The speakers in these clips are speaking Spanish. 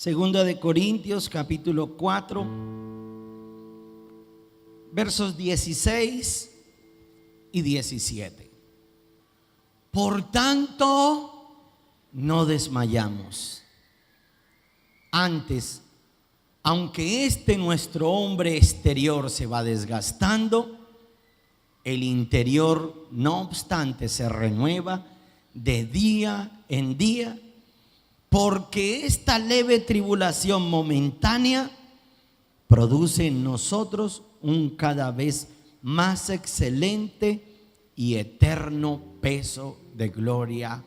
Segunda de Corintios capítulo 4, versos 16 y 17. Por tanto, no desmayamos. Antes, aunque nuestro hombre exterior se va desgastando, el interior, no obstante, se renueva de día en día, porque esta leve tribulación momentánea produce en nosotros un cada vez más excelente y eterno peso de gloria.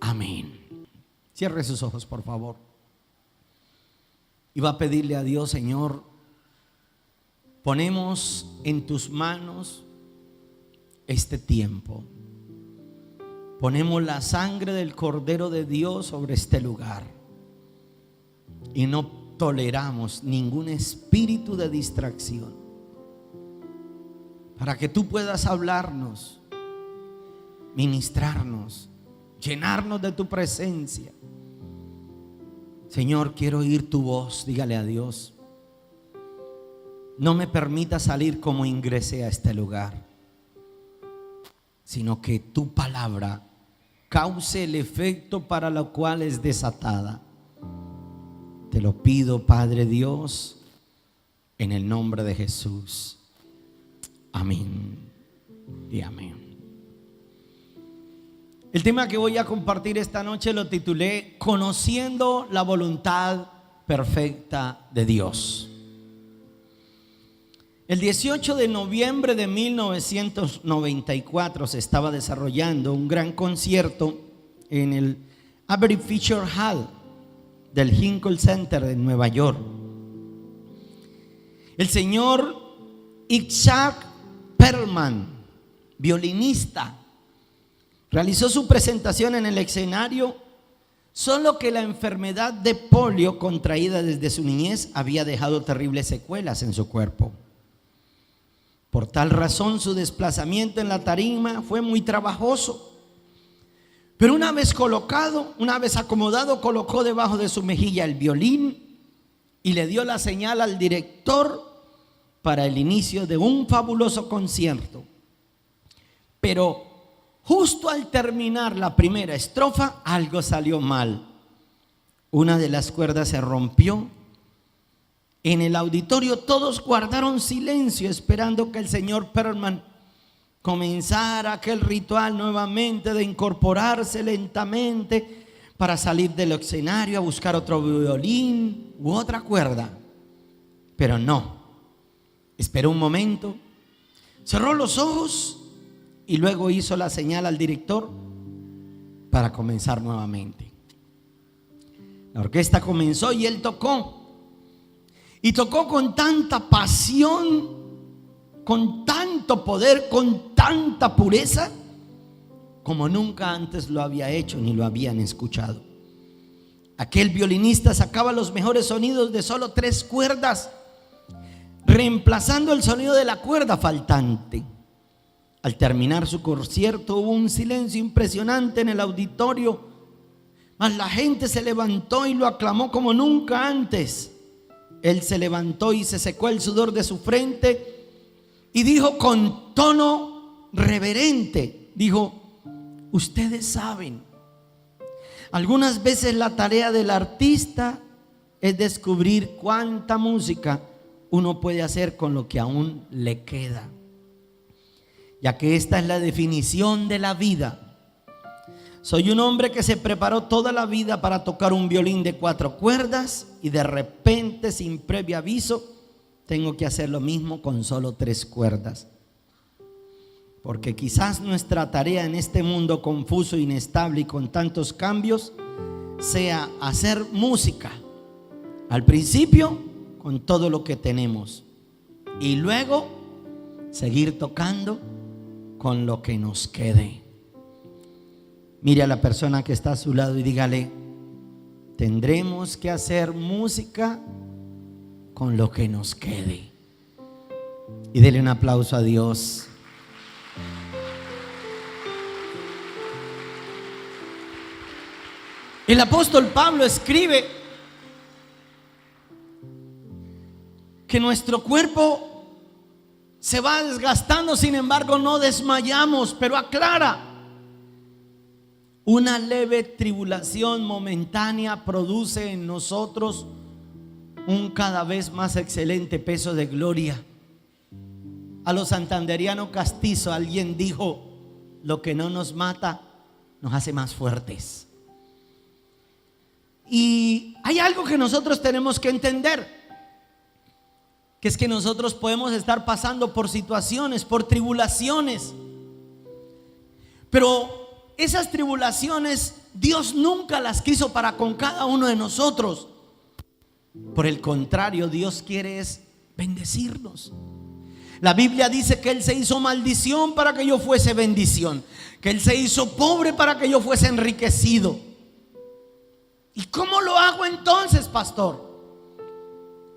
Amén. Cierre sus ojos, por favor. Y va a pedirle a Dios: Señor, ponemos en tus manos este tiempo. Ponemos la sangre del Cordero de Dios sobre este lugar y no toleramos ningún espíritu de distracción, para que tú puedas hablarnos, ministrarnos, llenarnos de tu presencia. Señor, quiero oír tu voz. Dígale a Dios: no me permita salir como ingresé a este lugar, sino que tu palabra cause el efecto para lo cual es desatada. Te lo pido, Padre Dios, en el nombre de Jesús. Amén y amén. El tema que voy a compartir esta noche lo titulé Conociendo la voluntad perfecta de Dios. El 18 de noviembre de 1994 se estaba desarrollando un gran concierto en el Avery Fisher Hall del Hinkle Center de Nueva York. El señor Itzhak Perlman, violinista, realizó su presentación en el escenario, solo que la enfermedad de polio contraída desde su niñez había dejado terribles secuelas en su cuerpo. Por tal razón, su desplazamiento en la tarima fue muy trabajoso. Pero una vez acomodado, colocó debajo de su mejilla el violín y le dio la señal al director para el inicio de un fabuloso concierto. Pero justo al terminar la primera estrofa, algo salió mal. Una de las cuerdas se rompió. En el auditorio todos guardaron silencio, esperando que el señor Perlman comenzara aquel ritual nuevamente de incorporarse lentamente para salir del escenario a buscar otro violín u otra cuerda. Pero no, esperó un momento, cerró los ojos y luego hizo la señal al director para comenzar nuevamente. La orquesta comenzó y él tocó. Y tocó con tanta pasión, con tanto poder, con tanta pureza, como nunca antes lo había hecho ni lo habían escuchado. Aquel violinista sacaba los mejores sonidos de solo 3 cuerdas, reemplazando el sonido de la cuerda faltante. Al terminar su concierto hubo un silencio impresionante en el auditorio, mas la gente se levantó y lo aclamó como nunca antes. Él se levantó y se secó el sudor de su frente y dijo con tono reverente, dijo: ustedes saben, algunas veces la tarea del artista es descubrir cuánta música uno puede hacer con lo que aún le queda, ya que esta es la definición de la vida. Soy un hombre que se preparó toda la vida para tocar un violín de 4 cuerdas y de repente, sin previo aviso, tengo que hacer lo mismo con solo 3 cuerdas. Porque quizás nuestra tarea en este mundo confuso, inestable y con tantos cambios sea hacer música al principio con todo lo que tenemos y luego seguir tocando con lo que nos quede. Mire a la persona que está a su lado y dígale: tendremos que hacer música con lo que nos quede. Y dele un aplauso a Dios. El apóstol Pablo escribe que nuestro cuerpo se va desgastando, sin embargo no desmayamos. Pero aclara: una leve tribulación momentánea produce en nosotros un cada vez más excelente peso de gloria. A los santanderianos castizo alguien dijo: lo que no nos mata nos hace más fuertes. Y hay algo que nosotros tenemos que entender, que es que nosotros podemos estar pasando por situaciones, por tribulaciones, pero esas tribulaciones Dios nunca las quiso para con cada uno de nosotros. Por el contrario, Dios quiere es bendecirnos. La Biblia dice que Él se hizo maldición para que yo fuese bendición, que Él se hizo pobre para que yo fuese enriquecido. ¿Y cómo lo hago entonces, pastor?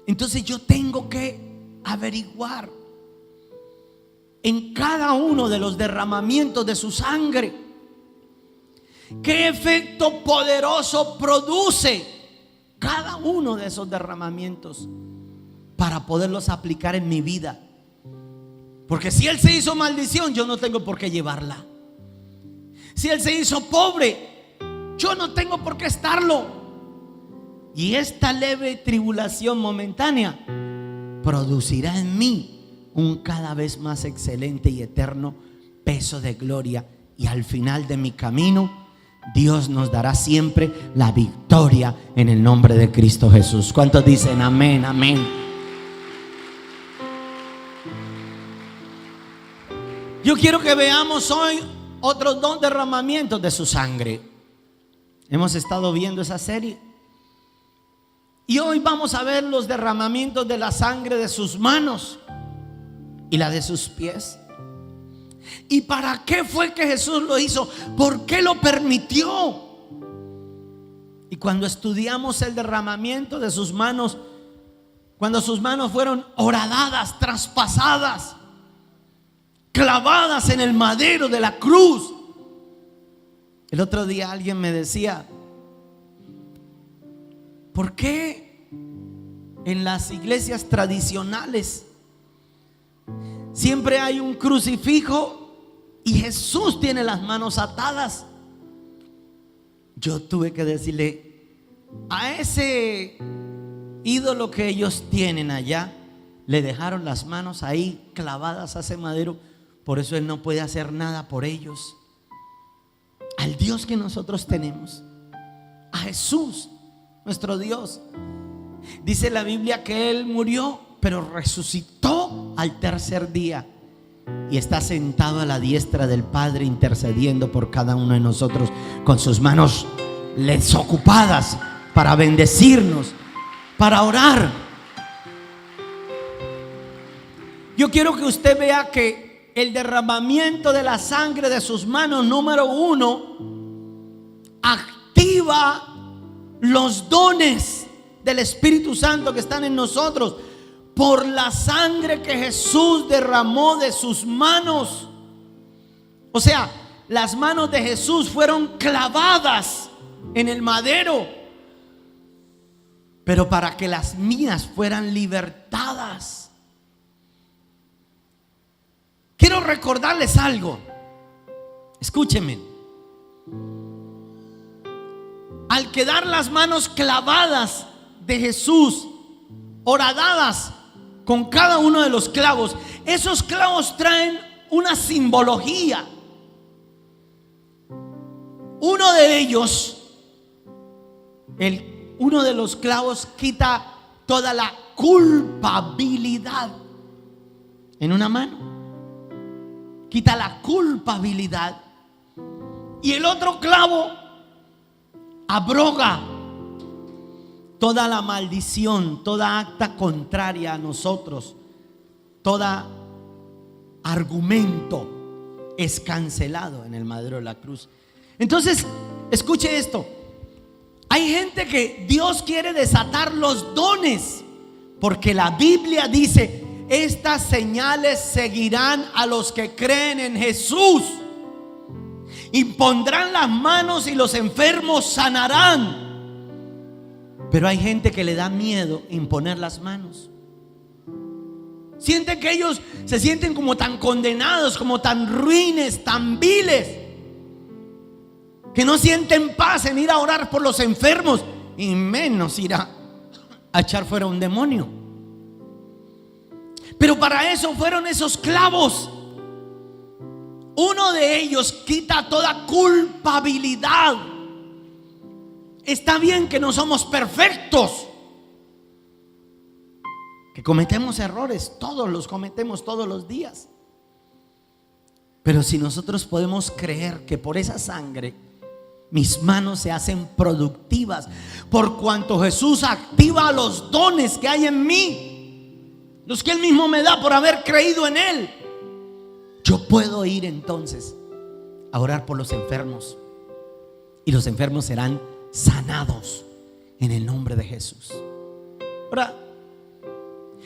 Entonces yo tengo que averiguar en cada uno de los derramamientos de su sangre qué efecto poderoso produce cada uno de esos derramamientos para poderlos aplicar en mi vida. Porque si Él se hizo maldición, yo no tengo por qué llevarla. Si Él se hizo pobre, yo no tengo por qué estarlo. Y esta leve tribulación momentánea producirá en mí un cada vez más excelente y eterno peso de gloria. Y al final de mi camino, Dios nos dará siempre la victoria en el nombre de Cristo Jesús. ¿Cuántos dicen amén, amén? Yo quiero que veamos hoy otros dos derramamientos de su sangre. Hemos estado viendo esa serie y hoy vamos a ver los derramamientos de la sangre de sus manos y la de sus pies. ¿Y para qué fue que Jesús lo hizo? ¿Por qué lo permitió? Y cuando estudiamos el derramamiento de sus manos, cuando sus manos fueron horadadas, traspasadas, clavadas en el madero de la cruz. El otro día alguien me decía: ¿por qué en las iglesias tradicionales siempre hay un crucifijo y Jesús tiene las manos atadas? Yo tuve que decirle: a ese ídolo que ellos tienen allá le dejaron las manos ahí clavadas a ese madero, por eso Él no puede hacer nada por ellos. Al Dios que nosotros tenemos, a Jesús, nuestro Dios, dice la Biblia que Él murió, pero resucitó al tercer día y está sentado a la diestra del Padre, intercediendo por cada uno de nosotros con sus manos desocupadas para bendecirnos, para orar. Yo quiero que usted vea que el derramamiento de la sangre de sus manos, número uno, activa los dones del Espíritu Santo que están en nosotros por la sangre que Jesús derramó de sus manos. O sea, las manos de Jesús fueron clavadas en el madero, pero para que las mías fueran libertadas. Quiero recordarles algo. Escúchenme. Al quedar las manos clavadas de Jesús, horadadas con cada uno de los clavos, esos clavos traen una simbología. Uno de ellos, uno de los clavos quita toda la culpabilidad en una mano. Quita la culpabilidad. Y el otro clavo abroga toda la maldición, toda acta contraria a nosotros, todo argumento es cancelado en el madero de la cruz. Entonces, escuche esto. Hay gente que Dios quiere desatar los dones, porque la Biblia dice: estas señales seguirán a los que creen en Jesús. Impondrán las manos y los enfermos sanarán. Pero hay gente que le da miedo imponer las manos. Sienten que ellos se sienten como tan condenados, como tan ruines, tan viles, que no sienten paz en ir a orar por los enfermos y menos ir a echar fuera un demonio. Pero para eso fueron esos clavos. Uno de ellos quita toda culpabilidad. Está bien que no somos perfectos, que cometemos errores, todos los cometemos todos los días. Pero si nosotros podemos creer que por esa sangre mis manos se hacen productivas, por cuanto Jesús activa los dones que hay en mí, los que Él mismo me da por haber creído en Él, yo puedo ir entonces a orar por los enfermos, y los enfermos serán sanados en el nombre de Jesús. Ahora,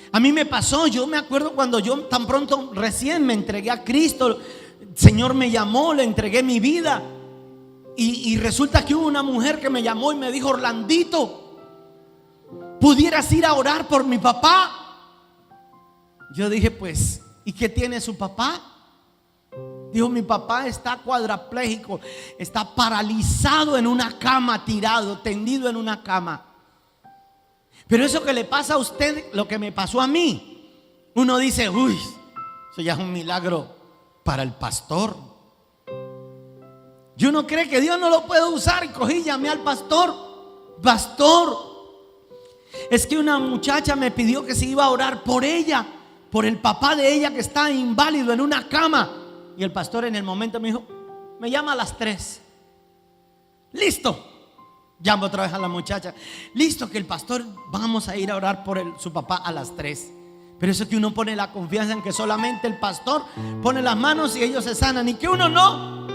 a mí me pasó, yo me acuerdo cuando yo tan pronto recién me entregué a Cristo, el Señor me llamó, le entregué mi vida, y resulta que hubo una mujer que me llamó y me dijo: Orlandito, ¿pudieras ir a orar por mi papá? Yo dije: pues, ¿y qué tiene su papá? Dijo: mi papá está cuadrapléjico, está paralizado en una cama, tirado, tendido en una cama. Pero eso que le pasa a usted, lo que me pasó a mí, uno dice: uy, eso ya es un milagro para el pastor. Y uno cree que Dios no lo puede usar, y cogí y llamé al pastor: pastor, es que una muchacha me pidió que se iba a orar por ella, por el papá de ella que está inválido en una cama. Y el pastor en el momento me dijo: me llama a las 3. Listo. Llamo otra vez a la muchacha: listo, que el pastor, vamos a ir a orar por su papá a las 3. Pero eso que uno pone la confianza en que solamente el pastor pone las manos y ellos se sanan, y que uno no.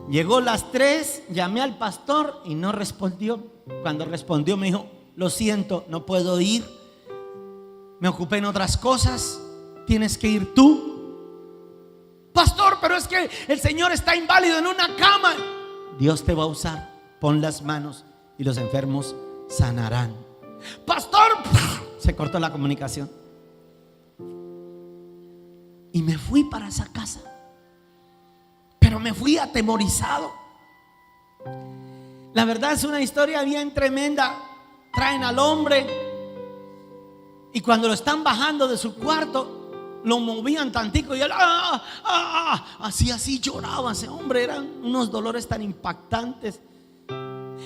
Llegó las 3, llamé al pastor y no respondió. Cuando respondió me dijo: lo siento, no puedo ir, me ocupé en otras cosas, tienes que ir tú. Pastor, pero es que el Señor está inválido en una cama. Dios te va a usar, pon las manos y los enfermos sanarán. Pastor, se cortó la comunicación. Y me fui para esa casa, pero me fui atemorizado. La verdad es una historia bien tremenda. Traen al hombre y cuando lo están bajando de su cuarto, lo movían tantico y él así lloraba ese hombre. Eran unos dolores tan impactantes.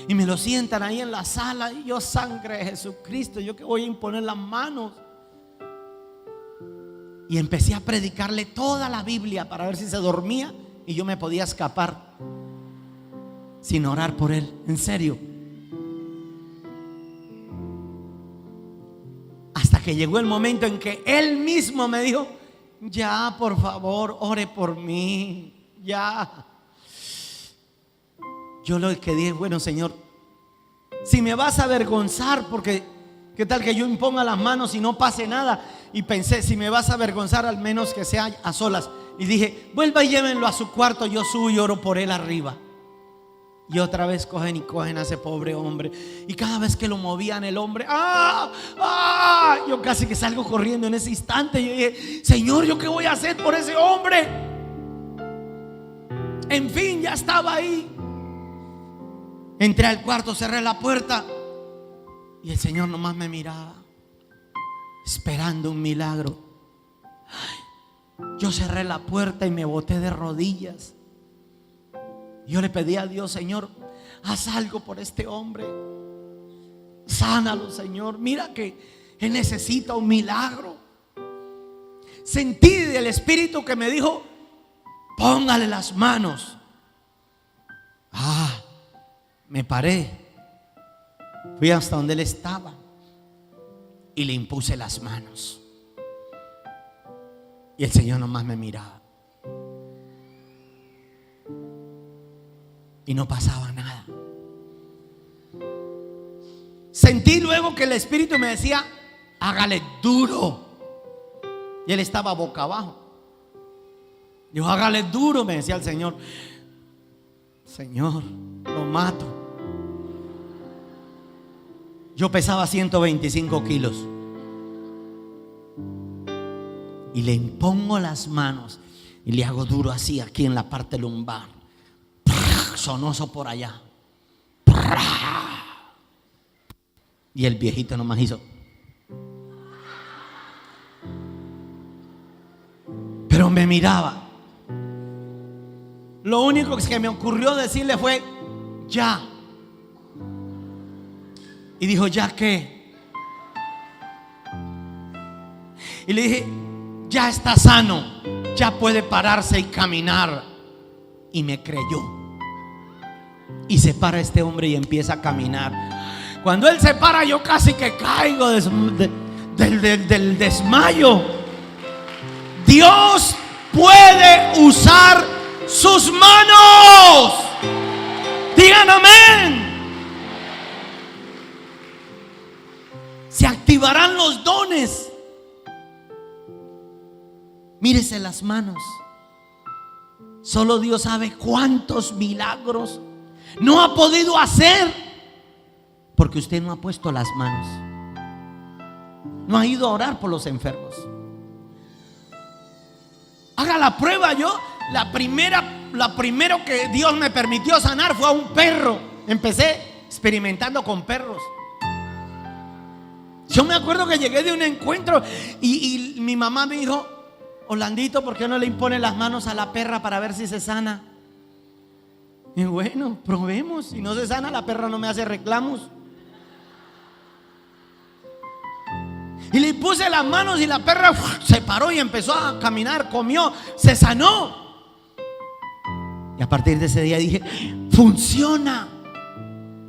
Y me lo sientan ahí en la sala, y yo: sangre de Jesucristo, yo que voy a imponer las manos. Y empecé a predicarle toda la Biblia para ver si se dormía y yo me podía escapar sin orar por él. En serio. Hasta que llegó el momento en que él mismo me dijo: ya, por favor, ore por mí, ya. Yo lo que dije: bueno, Señor, si me vas a avergonzar, porque qué tal que yo imponga las manos y no pase nada. Y pensé: si me vas a avergonzar, al menos que sea a solas. Y dije: vuelva y llévenlo a su cuarto, yo subo y oro por él arriba. Y otra vez cogen a ese pobre hombre. Y cada vez que lo movían el hombre, yo casi que salgo corriendo en ese instante. Yo dije: Señor, ¿yo qué voy a hacer por ese hombre? En fin, ya estaba ahí. Entré al cuarto, cerré la puerta y el Señor nomás me miraba, esperando un milagro. Yo cerré la puerta y me boté de rodillas. Yo le pedí a Dios: Señor, haz algo por este hombre, sánalo, Señor. Mira que él necesita un milagro. Sentí del Espíritu que me dijo: póngale las manos. Me paré, fui hasta donde él estaba y le impuse las manos. Y el Señor nomás me miraba y no pasaba nada. Sentí luego que el Espíritu me decía: hágale duro. Y él estaba boca abajo. Yo: hágale duro, me decía el Señor. Señor, lo mato. Yo pesaba 125 kilos. y le impongo las manos y le hago duro así aquí en la parte lumbar. Sonoso por allá. Y el viejito nomás hizo. Pero me miraba. Lo único que me ocurrió decirle fue: ya. Y dijo: ¿ya qué? Y le dije: ya está sano, ya puede pararse y caminar. Y me creyó. Y se para este hombre y empieza a caminar. Cuando él se para, yo casi que caigo del desmayo. Dios puede usar sus manos. Digan amén. Se activarán los dones. Mírese las manos. Solo Dios sabe cuántos milagros no ha podido hacer porque usted no ha puesto las manos. No ha ido a orar por los enfermos. Haga la prueba. Yo la primero que Dios me permitió sanar fue a un perro. Empecé experimentando con perros. Yo me acuerdo que llegué de un encuentro y mi mamá me dijo: Orlandito, ¿por qué no le impone las manos a la perra para ver si se sana? Y bueno, probemos. Si no se sana, la perra no me hace reclamos. Y le puse las manos y la perra se paró y empezó a caminar, comió, se sanó. Y a partir de ese día dije: funciona.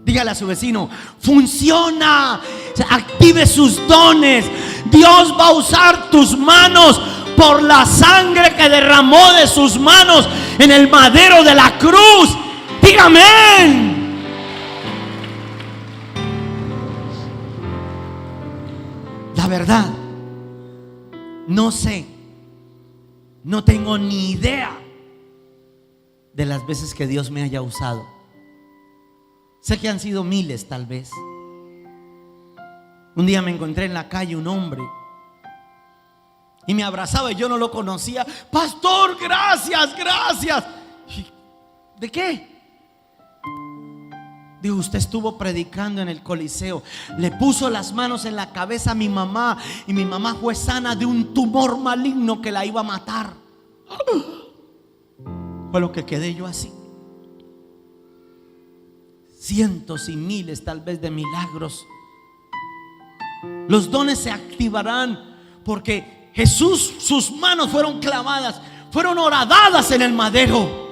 Dígale a su vecino: funciona. Active sus dones. Dios va a usar tus manos por la sangre que derramó de sus manos en el madero de la cruz. Dígame. La verdad, no sé, no tengo ni idea de las veces que Dios me haya usado. Sé que han sido miles, tal vez. Un día me encontré en la calle un hombre y me abrazaba y yo no lo conocía. Pastor, gracias, gracias. ¿De qué? Dijo: usted estuvo predicando en el Coliseo, le puso las manos en la cabeza a mi mamá y mi mamá fue sana de un tumor maligno que la iba a matar. Fue lo que quedé yo así. Cientos y miles tal vez de milagros. Los dones se activarán porque Jesús, sus manos fueron clavadas, fueron horadadas en el madero,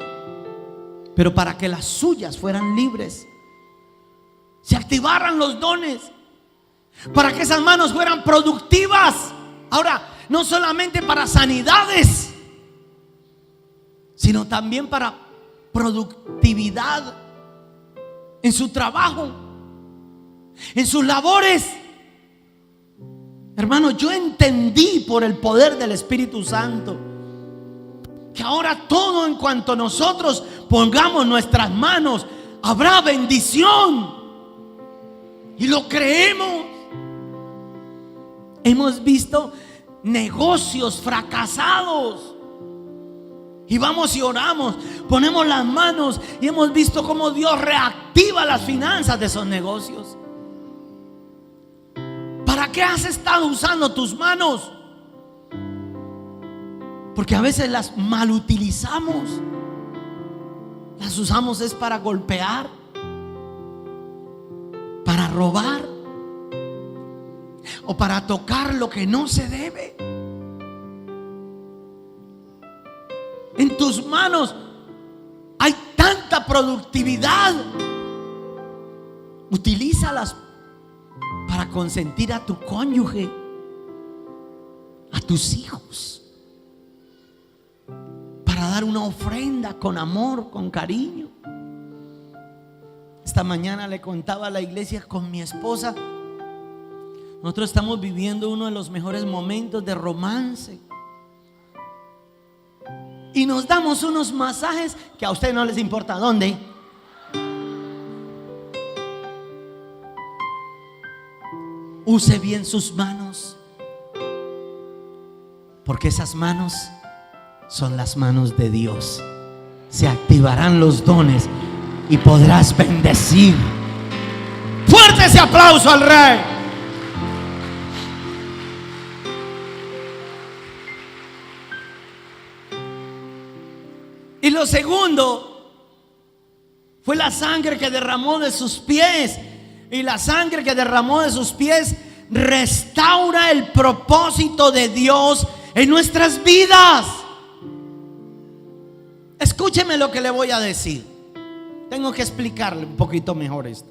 pero para que las suyas fueran libres, se activaran los dones, para que esas manos fueran productivas. Ahora, no solamente para sanidades, sino también para productividad en su trabajo, en sus labores. Hermano, yo entendí por el poder del Espíritu Santo que ahora todo en cuanto nosotros pongamos nuestras manos, habrá bendición. Y lo creemos. Hemos visto negocios fracasados y vamos y oramos, ponemos las manos y hemos visto cómo Dios reactiva las finanzas de esos negocios. ¿Para qué has estado usando tus manos? Porque a veces las mal utilizamos. Las usamos es para golpear, para robar o para tocar lo que no se debe. En tus manos hay tanta productividad. Utilízalas para consentir a tu cónyuge, a tus hijos, para dar una ofrenda con amor, con cariño. Esta mañana le contaba a la iglesia con mi esposa. Nosotros estamos viviendo uno de los mejores momentos de romance y nos damos unos masajes que a ustedes no les importa dónde. Use bien sus manos, Porque esas manos son las manos de Dios. Se activarán los dones y podrás bendecir. Fuerte ese aplauso al Rey. Y lo segundo fue la sangre que derramó de sus pies. Y la sangre que derramó de sus pies restaura el propósito de Dios en nuestras vidas. Escúcheme lo que le voy a decir. Tengo que explicarle un poquito mejor esto.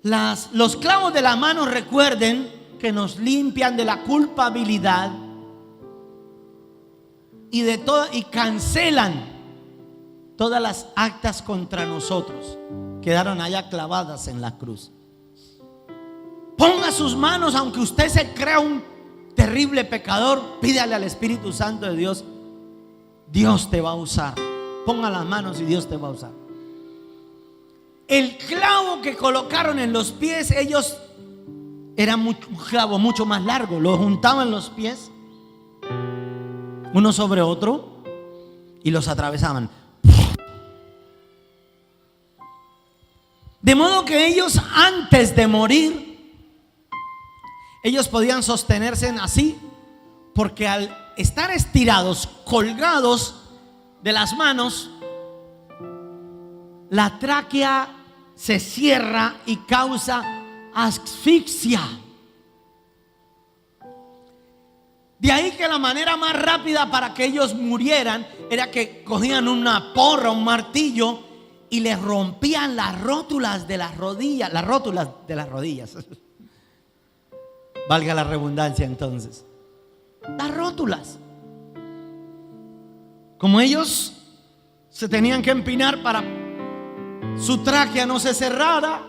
Los clavos de la mano, recuerden que nos limpian de la culpabilidad y de y cancelan todas las actas contra nosotros. Quedaron allá clavadas en la cruz. Ponga sus manos, aunque usted se crea un terrible pecador, pídale al Espíritu Santo de Dios. Dios te va a usar. Ponga las manos y Dios te va a usar. El clavo que colocaron en los pies, ellos era un clavo mucho más largo. Lo juntaban los pies uno sobre otro y los atravesaban. De modo que ellos, antes de morir, ellos podían sostenerse así, porque al estar estirados, colgados de las manos, la tráquea se cierra y causa asfixia. De ahí que la manera más rápida para que ellos murieran era que cogían una porra, un martillo, y les rompían las rótulas de las rodillas. Las rótulas de las rodillas. Valga la redundancia entonces. Las rótulas. Como ellos se tenían que empinar para su tráquea no se cerrara,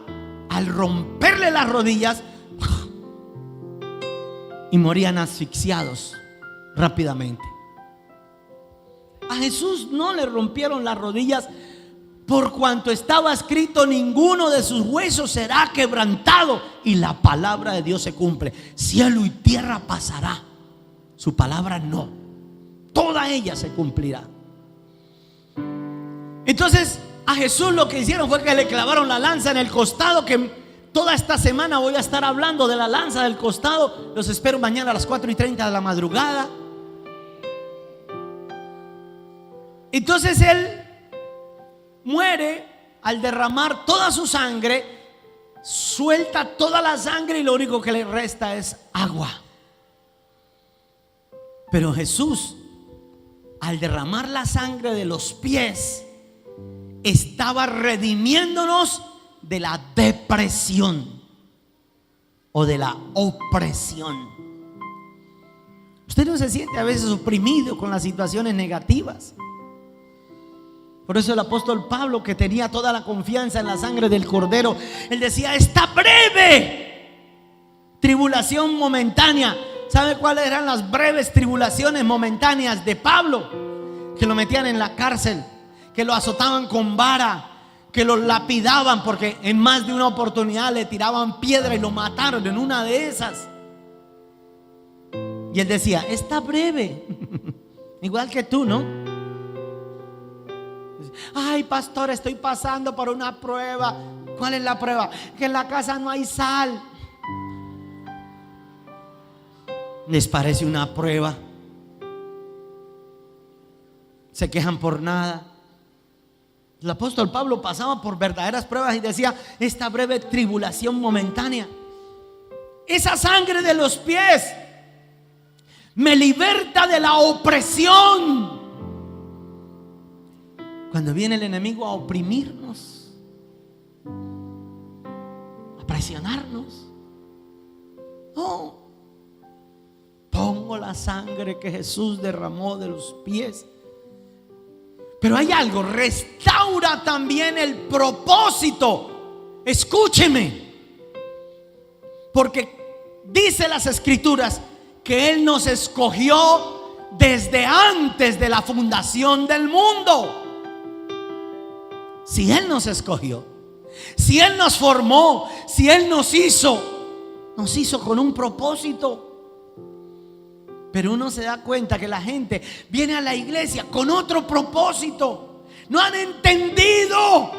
al romperle las rodillas, y morían asfixiados rápidamente. A Jesús no le rompieron las rodillas, por cuanto estaba escrito: ninguno de sus huesos será quebrantado. Y la palabra de Dios se cumple. Cielo y tierra pasará, su palabra no. Toda ella se cumplirá. Entonces a Jesús lo que hicieron fue que le clavaron la lanza en el costado, que toda esta semana voy a estar hablando de la lanza del costado. Los espero mañana a las 4:30 de la madrugada. Entonces él muere al derramar toda su sangre, suelta toda la sangre y lo único que le resta es agua. Pero Jesús, al derramar la sangre de los pies, estaba redimiéndonos de la depresión o de la opresión. Usted no se siente a veces oprimido con las situaciones negativas. Por eso el apóstol Pablo, que tenía toda la confianza en la sangre del Cordero, él decía: esta breve tribulación momentánea. ¿Sabe cuáles eran las breves tribulaciones momentáneas de Pablo? Que lo metían en la cárcel, que lo azotaban con vara, que lo lapidaban, porque en más de una oportunidad le tiraban piedra y lo mataron en una de esas. Y él decía: está breve. Igual que tú, ¿no? Ay, pastor, estoy pasando por una prueba. ¿Cuál es la prueba? Que en la casa no hay sal. ¿Les parece una prueba? Se quejan por nada. El apóstol Pablo pasaba por verdaderas pruebas y decía: esta breve tribulación momentánea. Esa sangre de los pies me liberta de la opresión. Cuando viene el enemigo a oprimirnos, a presionarnos, no, pongo la sangre que Jesús derramó de los pies. Pero hay algo: restaura también el propósito. Escúcheme, porque dice las Escrituras que Él nos escogió desde antes de la fundación del mundo. Si Él nos escogió, si Él nos formó, si Él nos hizo, nos hizo con un propósito. Pero uno se da cuenta que la gente viene a la iglesia con otro propósito. No han entendido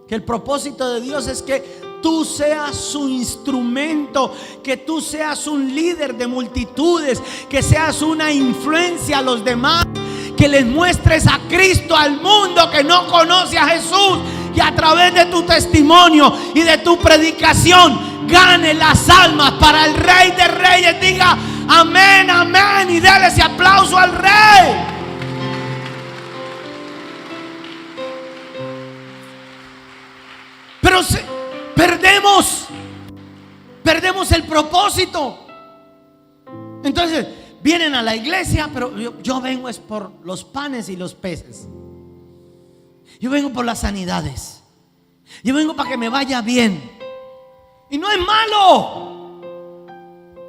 que el propósito de Dios es que tú seas su instrumento, que tú seas un líder de multitudes, que seas una influencia a los demás, que les muestres a Cristo al mundo que no conoce a Jesús, y a través de tu testimonio y de tu predicación gane las almas para el Rey de Reyes. Diga amén, amén, y déle ese aplauso al Rey. Pero perdemos el propósito. Entonces vienen a la iglesia, pero yo vengo es por los panes y los peces. Yo vengo por las sanidades. Yo vengo para que me vaya bien. Y no es malo,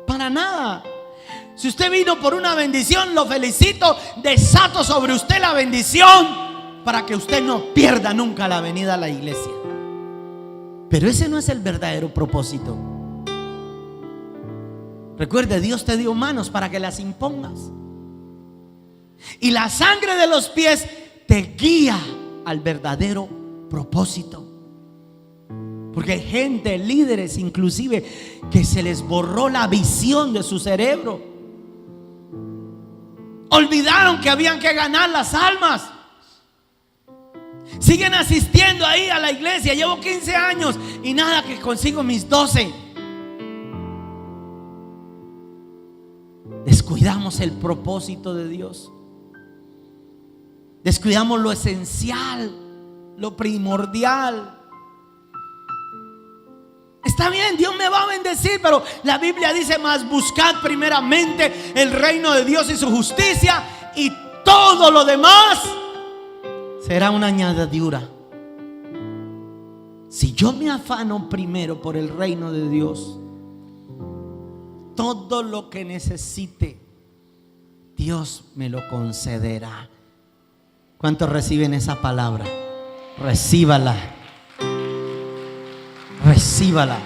para nada. Si usted vino por una bendición, lo felicito. Desato sobre usted la bendición para que usted no pierda nunca la venida a la iglesia. Pero ese no es el verdadero propósito. Recuerde, Dios te dio manos para que las impongas, y la sangre de los pies te guía al verdadero propósito. Porque hay gente, líderes inclusive, que se les borró la visión de su cerebro. Olvidaron que habían que ganar las almas. Siguen asistiendo ahí a la iglesia. Llevo 15 años y nada que consigo mis 12. Descuidamos el propósito de Dios. Descuidamos lo esencial, lo primordial. Está bien, Dios me va a bendecir, pero la Biblia dice: más buscad primeramente el reino de Dios y su justicia, y todo lo demás será una añadidura. Si yo me afano primero por el reino de Dios, todo lo que necesite, Dios me lo concederá. ¿Cuántos reciben esa palabra? Recíbala. Recíbala.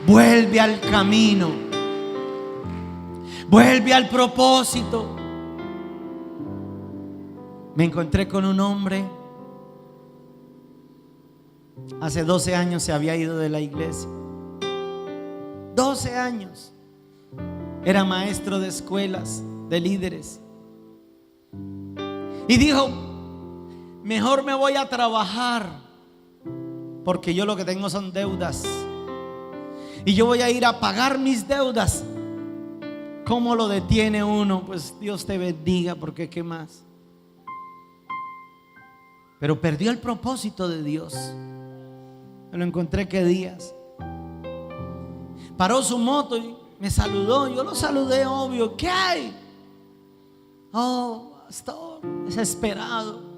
Vuelve al camino. Vuelve al propósito. Me encontré con un hombre. Hace 12 años se había ido de la iglesia. 12 años. Era maestro de escuelas, de líderes. Y dijo: mejor me voy a trabajar, porque yo lo que tengo son deudas, y yo voy a ir a pagar mis deudas. ¿Cómo lo detiene uno? Pues Dios te bendiga, porque ¿qué más? Pero perdió el propósito de Dios. Me lo encontré qué días. Paró su moto y me saludó. Yo lo saludé, obvio. ¿Qué hay? Oh, pastor, desesperado.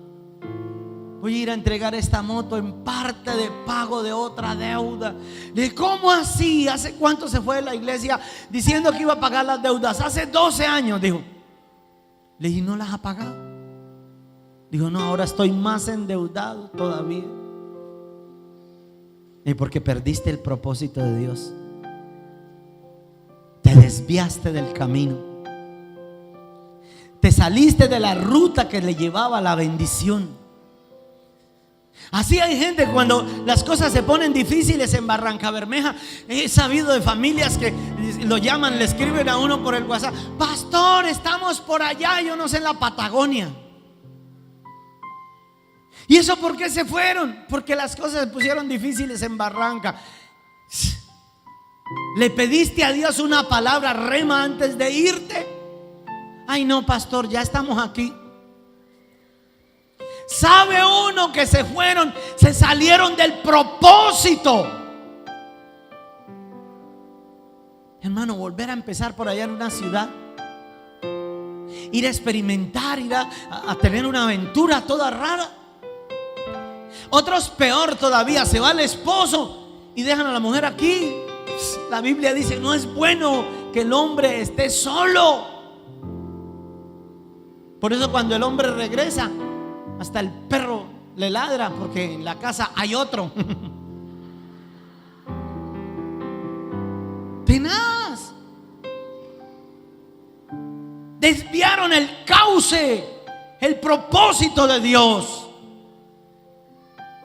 Voy a ir a entregar esta moto en parte de pago de otra deuda. Le dije: ¿cómo así? ¿Hace cuánto se fue de la iglesia diciendo que iba a pagar las deudas? Hace 12 años, dijo. Le dije: ¿no las ha pagado? Dijo: no, ahora estoy más endeudado todavía. Y porque perdiste el propósito de Dios. Te desviaste del camino. Te saliste de la ruta que le llevaba a la bendición. Así hay gente cuando las cosas se ponen difíciles en Barrancabermeja. He sabido de familias que lo llaman, le escriben a uno por el WhatsApp: pastor, estamos por allá, yo no sé, en la Patagonia. ¿Y eso por qué se fueron? Porque las cosas se pusieron difíciles en Barranca. ¿Le pediste a Dios una palabra rema antes de irte? Ay, no, pastor, ya estamos aquí. ¿Sabe uno que se fueron, se salieron del propósito? Hermano, volver a empezar por allá en una ciudad, ir a experimentar, ir a tener una aventura toda rara. Otros peor todavía, se va el esposo y dejan a la mujer aquí. La Biblia dice: no es bueno que el hombre esté solo. Por eso cuando el hombre regresa, hasta el perro le ladra, porque en la casa hay otro. desviaron el cauce, el propósito de Dios.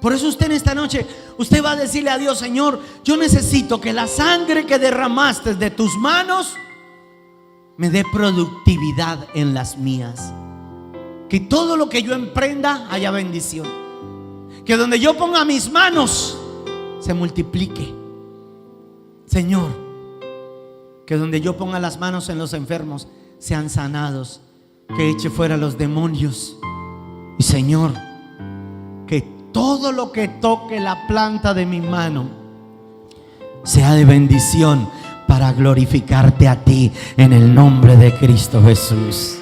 Por eso usted en esta noche, usted va a decirle a Dios: Señor, yo necesito que la sangre que derramaste de tus manos me dé productividad en las mías. Que todo lo que yo emprenda haya bendición. Que donde yo ponga mis manos se multiplique. Señor, que donde yo ponga las manos en los enfermos sean sanados. Que eche fuera los demonios. Y Señor, que todo lo que toque la planta de mi mano sea de bendición para glorificarte a ti en el nombre de Cristo Jesús.